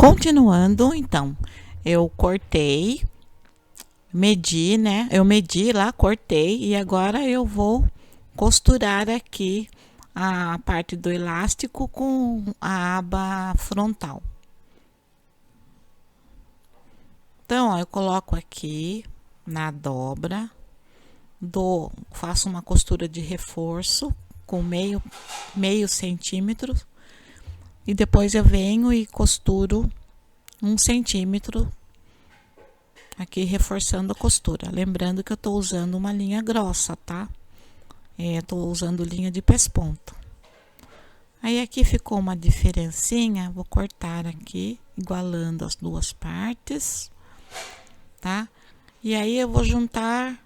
Continuando, então, eu cortei, medi, né? Eu medi lá, cortei e agora eu vou costurar aqui a parte do elástico com a aba frontal. Então, ó, eu coloco aqui na dobra, faço uma costura de reforço com meio centímetro e depois eu venho e costuro 1 centímetro aqui, reforçando a costura. Lembrando que eu tô usando uma linha grossa, tá? Tô usando linha de pesponto. Aí aqui ficou uma diferencinha, vou cortar aqui, igualando as duas partes, tá? E aí eu vou juntar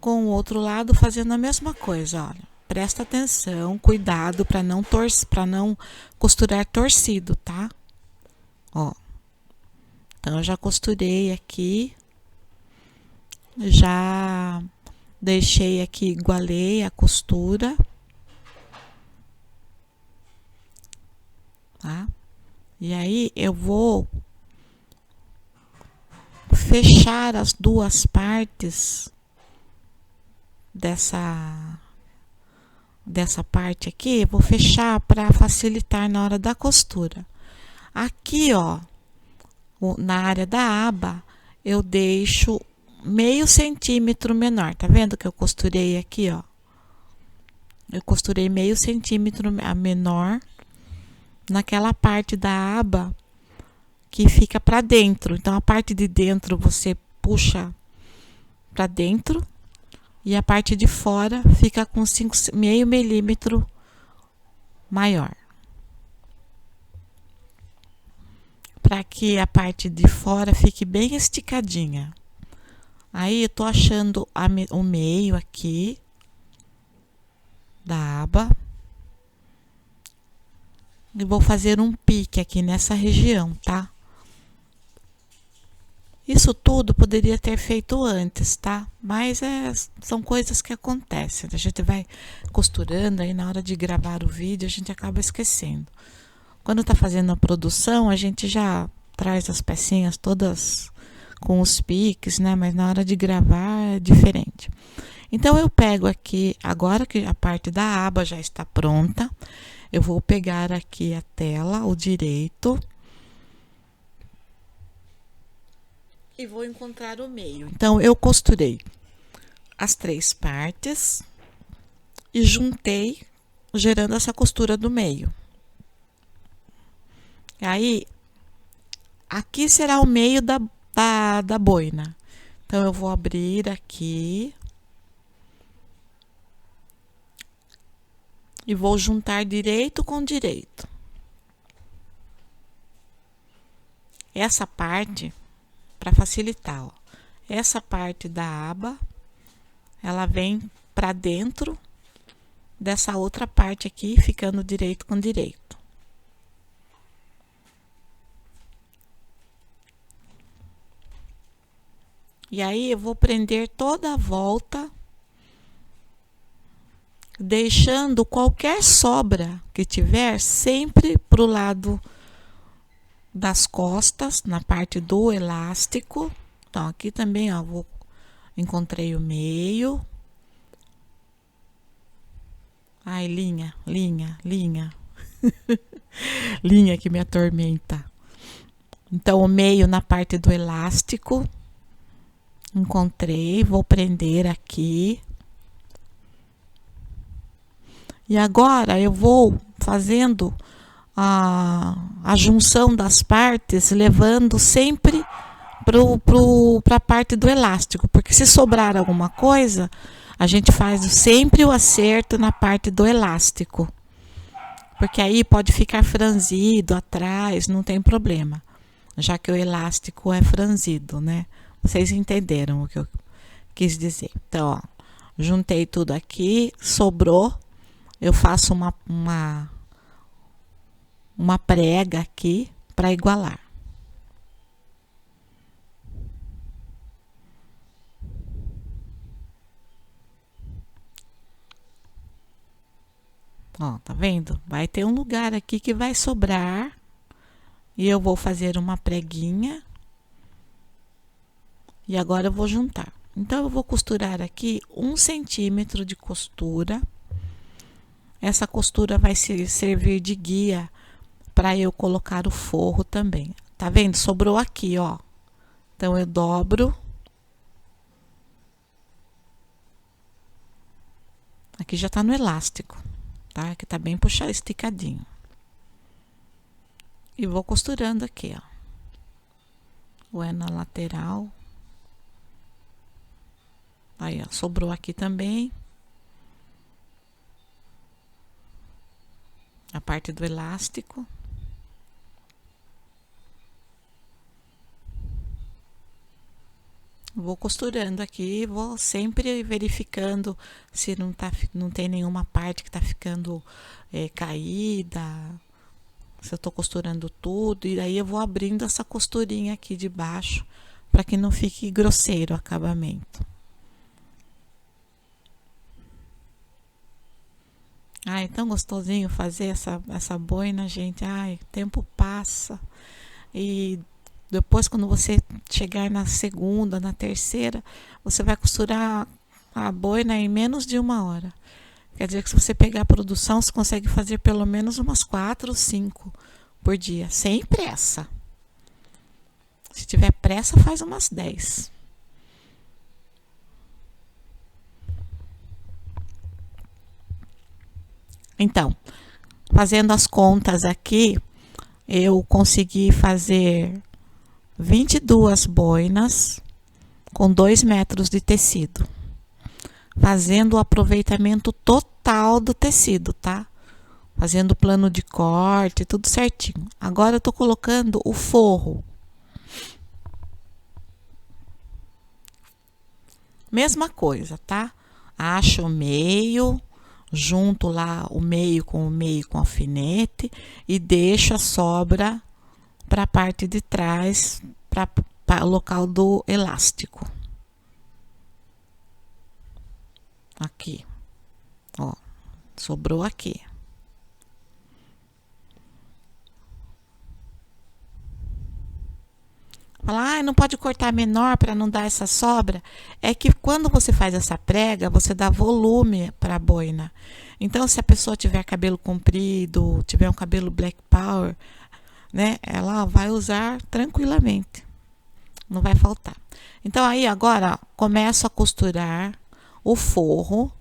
com o outro lado fazendo a mesma coisa, olha. Presta atenção, cuidado para não costurar torcido, tá? Ó. Então eu já costurei aqui, já deixei aqui, igualei a costura, tá? E aí eu vou fechar as duas partes dessa parte aqui, vou fechar para facilitar na hora da costura. Aqui, ó, na área da aba, eu deixo meio centímetro menor, tá vendo que eu costurei aqui, ó? Eu costurei meio centímetro a menor naquela parte da aba que fica para dentro. Então, a parte de dentro você puxa para dentro e a parte de fora fica com meio milímetro maior. Para que a parte de fora fique bem esticadinha. Aí eu tô achando o meio aqui da aba e vou fazer um pique aqui nessa região, tá? Isso tudo poderia ter feito antes, tá? Mas são coisas que acontecem. A gente vai costurando, aí na hora de gravar o vídeo a gente acaba esquecendo. Quando tá fazendo a produção, a gente já traz as pecinhas todas com os piques, né? Mas na hora de gravar é diferente. Então eu pego aqui, agora que a parte da aba já está pronta, eu vou pegar aqui a tela, o direito, e vou encontrar o meio. Então eu costurei as 3 partes e juntei, gerando essa costura do meio. Aí aqui será o meio da boina. Então eu vou abrir aqui e vou juntar direito com direito. Essa parte, para facilitar, ó, essa parte da aba, ela vem para dentro dessa outra parte aqui, ficando direito com direito. E aí eu vou prender toda a volta, deixando qualquer sobra que tiver sempre pro lado das costas, na parte do elástico. Então aqui também, ó, encontrei o meio. Ai, linha. Linha que me atormenta. Então o meio na parte do elástico. Encontrei, vou prender aqui. E agora eu vou fazendo a junção das partes, levando sempre para a parte do elástico, porque se sobrar alguma coisa, a gente faz sempre o acerto na parte do elástico, porque aí pode ficar franzido atrás, não tem problema, já que o elástico é franzido, né? Vocês entenderam o que eu quis dizer. Então, ó, juntei tudo aqui, sobrou, eu faço uma prega aqui para igualar. Ó, tá vendo? Vai ter um lugar aqui que vai sobrar E eu vou fazer uma preguinha. E agora eu vou juntar. Então, eu vou costurar aqui 1 centímetro de costura. Essa costura vai servir de guia para eu colocar o forro também. Tá vendo? Sobrou aqui, ó. Então, eu dobro. Aqui já tá no elástico, tá? Aqui tá bem puxado, esticadinho. E vou costurando aqui, ó. Ou é na lateral. Aí, ó, sobrou aqui também. A parte do elástico. Vou costurando aqui, vou sempre verificando se não tem nenhuma parte que tá ficando caída, se eu tô costurando tudo, e aí eu vou abrindo essa costurinha aqui de baixo para que não fique grosseiro o acabamento. Ai, tão gostosinho fazer essa boina, gente. Ai, o tempo passa e depois, quando você chegar na segunda, na terceira, você vai costurar a boina em menos de 1 hora. Quer dizer que se você pegar a produção, você consegue fazer pelo menos umas 4 ou 5 por dia, sem pressa. Se tiver pressa, faz umas 10. Então, fazendo as contas aqui, eu consegui fazer 22 boinas com 2 metros de tecido, fazendo o aproveitamento total do tecido, tá? Fazendo o plano de corte, tudo certinho. Agora eu tô colocando o forro. Mesma coisa, tá? Acho o meio, junto lá o meio com alfinete e deixo a sobra para a parte de trás, para o local do elástico. Aqui, ó, sobrou aqui. Falar, não pode cortar menor para não dar essa sobra. É que quando você faz essa prega, você dá volume para a boina. Então, se a pessoa tiver cabelo comprido, tiver um cabelo black power, né, ela vai usar tranquilamente. Não vai faltar. Então, aí agora começo a costurar o forro,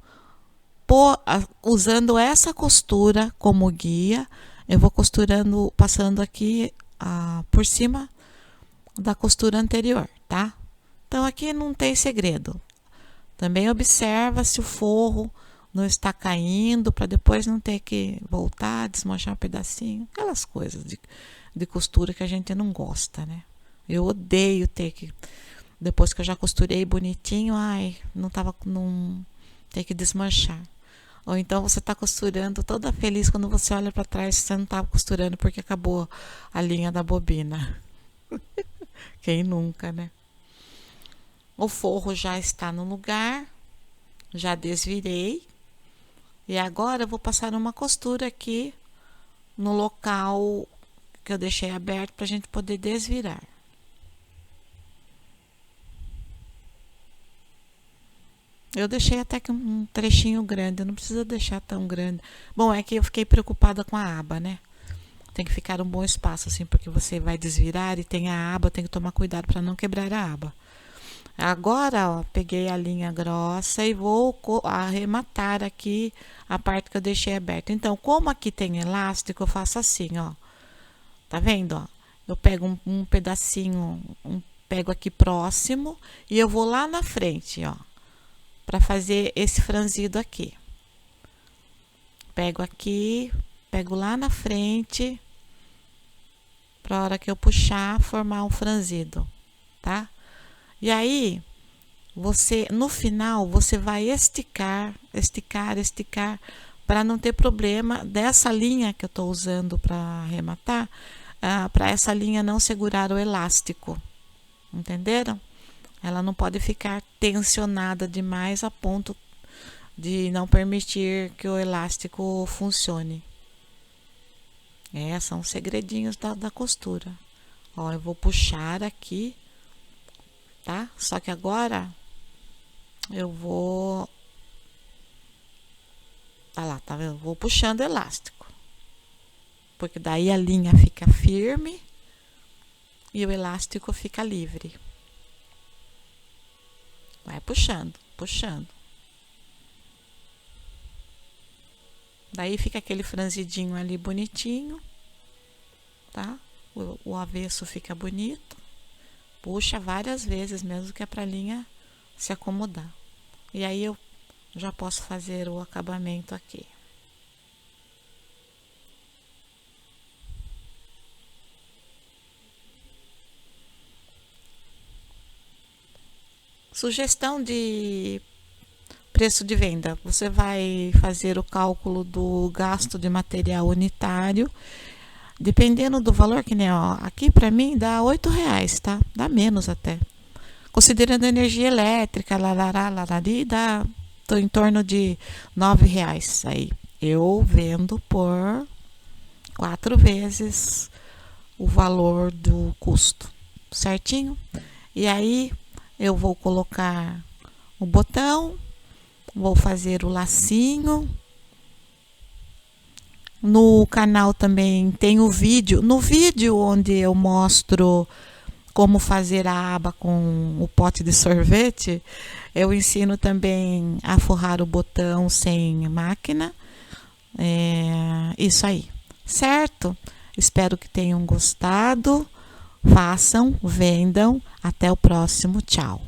usando essa costura como guia. Eu vou costurando, passando aqui por cima da costura anterior, tá? Então, aqui não tem segredo. Também observa se o forro não está caindo, para depois não ter que voltar, desmanchar um pedacinho. Aquelas coisas de costura que a gente não gosta, né? Eu odeio ter que... Depois que eu já costurei bonitinho, ai, não ter que desmanchar. Ou então você está costurando toda feliz, quando você olha para trás, você não estava costurando porque acabou a linha da bobina. Quem nunca, né? O forro já está no lugar, já desvirei. E agora eu vou passar uma costura aqui no local que eu deixei aberto para a gente poder desvirar. Eu deixei até que um trechinho grande, não precisa deixar tão grande. Bom, é que eu fiquei preocupada com a aba, né? Tem que ficar um bom espaço, assim, porque você vai desvirar e tem a aba, tem que tomar cuidado para não quebrar a aba. Agora, ó, peguei a linha grossa e vou arrematar aqui a parte que eu deixei aberta. Então, como aqui tem elástico, eu faço assim, ó. Tá vendo, ó? Eu pego um pedacinho, pego aqui próximo e eu vou lá na frente, ó, para fazer esse franzido aqui. Pego aqui, pego lá na frente, para a hora que eu puxar, formar um franzido, tá? E aí, no final, você vai esticar, para não ter problema dessa linha que eu tô usando para arrematar, para essa linha não segurar o elástico, entenderam? Ela não pode ficar tensionada demais a ponto de não permitir que o elástico funcione. São os segredinhos da costura. Ó, eu vou puxar aqui, tá? Só que agora eu vou... Tá lá, tá vendo? Vou puxando elástico. Porque daí a linha fica firme e o elástico fica livre. Vai puxando, puxando. Daí fica aquele franzidinho ali bonitinho, tá? O avesso fica bonito. Puxa várias vezes mesmo, que é pra linha se acomodar. E aí eu já posso fazer o acabamento aqui. Sugestão de preço de venda: você vai fazer o cálculo do gasto de material unitário, dependendo do valor, que nem ó, aqui para mim dá R$8, tá? Dá menos até. Considerando a energia elétrica, larari, tô em torno de R$9 aí. Eu vendo por 4 vezes o valor do custo, certinho? E aí eu vou colocar o botão, vou fazer o lacinho. No canal também tem o vídeo. No vídeo onde eu mostro como fazer a aba com o pote de sorvete, eu ensino também a forrar o botão sem máquina. Isso aí, certo? Espero que tenham gostado. Façam, vendam. Até o próximo. Tchau.